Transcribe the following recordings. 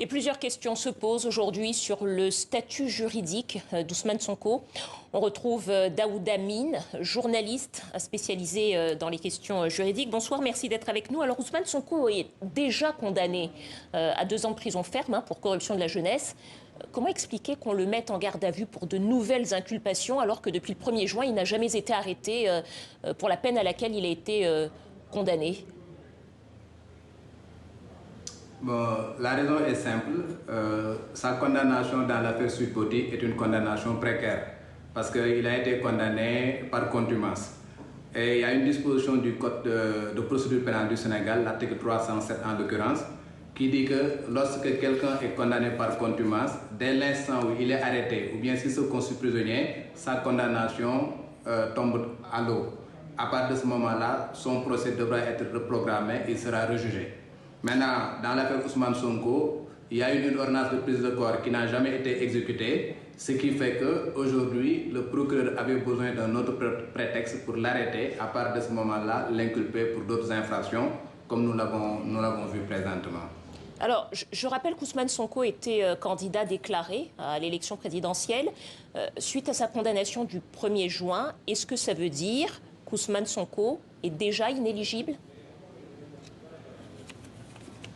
Et plusieurs questions se posent aujourd'hui sur le statut juridique d'Ousmane Sonko. On retrouve Daouda Amine, journaliste spécialisé dans les questions juridiques. Bonsoir, merci d'être avec nous. Alors Ousmane Sonko est déjà condamné à 2 ans de prison ferme pour corruption de la jeunesse. Comment expliquer qu'on le mette en garde à vue pour de nouvelles inculpations alors que depuis le 1er juin, il n'a jamais été arrêté pour la peine à laquelle il a été condamné ? Bon, la raison est simple. Sa condamnation dans l'affaire Sweet Beauté est une condamnation précaire parce qu'il a été condamné par contumace. Et il y a une disposition du Code de procédure pénale du Sénégal, l'article 307 en l'occurrence, qui dit que lorsque quelqu'un est condamné par contumace, dès l'instant où il est arrêté ou bien s'il se constitue prisonnier, sa condamnation tombe à l'eau. À partir de ce moment-là, son procès devra être reprogrammé et il sera rejugé. Maintenant, dans l'affaire Ousmane Sonko, il y a eu une ordonnance de prise de corps qui n'a jamais été exécutée, ce qui fait qu'aujourd'hui, le procureur avait besoin d'un autre prétexte pour l'arrêter, à partir de ce moment-là, l'inculper pour d'autres infractions, comme nous l'avons vu présentement. Alors, je rappelle qu'Ousmane Sonko était candidat déclaré à l'élection présidentielle. Suite à sa condamnation du 1er juin, est-ce que ça veut dire qu'Ousmane Sonko est déjà inéligible ?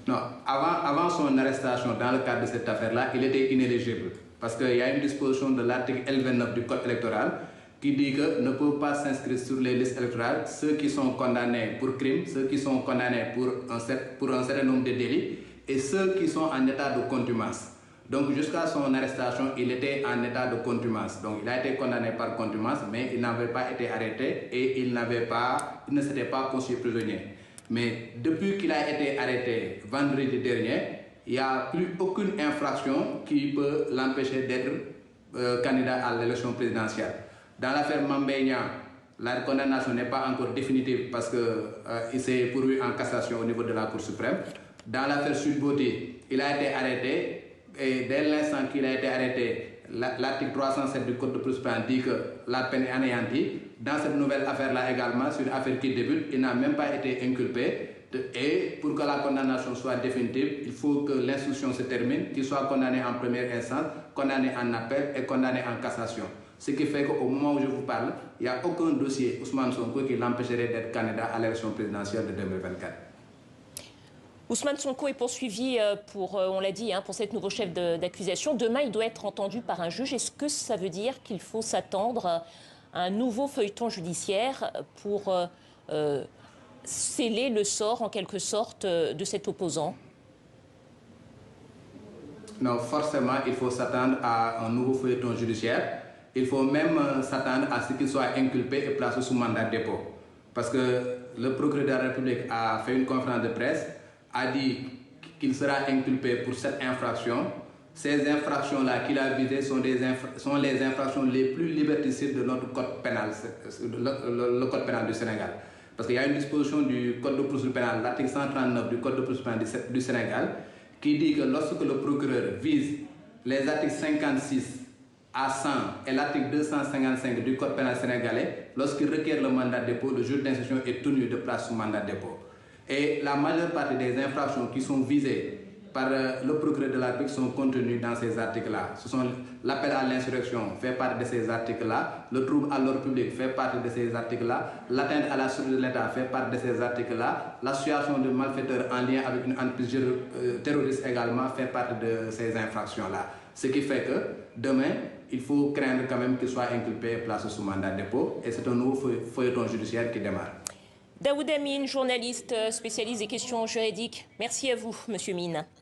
Non, avant son arrestation dans le cadre de cette affaire-là, il était inéligible. Parce qu'il y a une disposition de l'article L29 du Code électoral qui dit que ne peuvent pas s'inscrire sur les listes électorales ceux qui sont condamnés pour crime, ceux qui sont condamnés pour un certain nombre de délits et ceux qui sont en état de contumace. Donc jusqu'à son arrestation, il était en état de contumace. Donc il a été condamné par contumace, mais il n'avait pas été arrêté et il ne s'était pas constitué prisonnier. Mais depuis qu'il a été arrêté vendredi dernier, il n'y a plus aucune infraction qui peut l'empêcher d'être candidat à l'élection présidentielle. Dans l'affaire Mame Mbaye Niang, la condamnation n'est pas encore définitive parce qu'il s'est pourvu en cassation au niveau de la Cour suprême. Dans l'affaire Sweet Beauté, il a été arrêté et dès l'instant qu'il a été arrêté, l'article 307 du Code de procédure pénale dit que la peine est anéantie. Dans cette nouvelle affaire-là également, sur une affaire qui débute, il n'a même pas été inculpé. Et pour que la condamnation soit définitive, il faut que l'instruction se termine, qu'il soit condamné en première instance, condamné en appel et condamné en cassation. Ce qui fait qu'au moment où je vous parle, il n'y a aucun dossier Ousmane Sonko qui l'empêcherait d'être candidat à l'élection présidentielle de 2024. Ousmane Sonko est poursuivi pour, on l'a dit, pour cette nouveau chef d'accusation. Demain, il doit être entendu par un juge. Est-ce que ça veut dire qu'il faut s'attendre à un nouveau feuilleton judiciaire pour sceller le sort, en quelque sorte, de cet opposant? Non, forcément, il faut s'attendre à un nouveau feuilleton judiciaire. Il faut même s'attendre à ce qu'il soit inculpé et placé sous mandat de dépôt. Parce que le procureur de la République a fait une conférence de presse, a dit qu'il sera inculpé pour cette infraction. Ces infractions-là qu'il a visées sont les infractions les plus liberticides de notre code pénal, le code pénal du Sénégal. Parce qu'il y a une disposition du Code de procédure pénale, l'article 139 du Code de procédure pénale du Sénégal, qui dit que lorsque le procureur vise les articles 56 à 100 et l'article 255 du Code pénal sénégalais, lorsqu'il requiert le mandat de dépôt, le juge d'instruction est tenu de place sous mandat de dépôt. Et la majeure partie des infractions qui sont visées par le procureur de la République sont contenues dans ces articles-là. Ce sont l'appel à l'insurrection fait partie de ces articles-là, le trouble à l'ordre public fait partie de ces articles-là, l'atteinte à la sûreté de l'État fait partie de ces articles-là, l'association de malfaiteurs en lien avec une entreprise terroriste également fait partie de ces infractions-là. Ce qui fait que demain, il faut craindre quand même qu'il soit inculpé et placé sous mandat de dépôt. Et c'est un nouveau feuilleton judiciaire qui démarre. Daouda Amine, journaliste spécialiste des questions juridiques. Merci à vous, Monsieur Mine.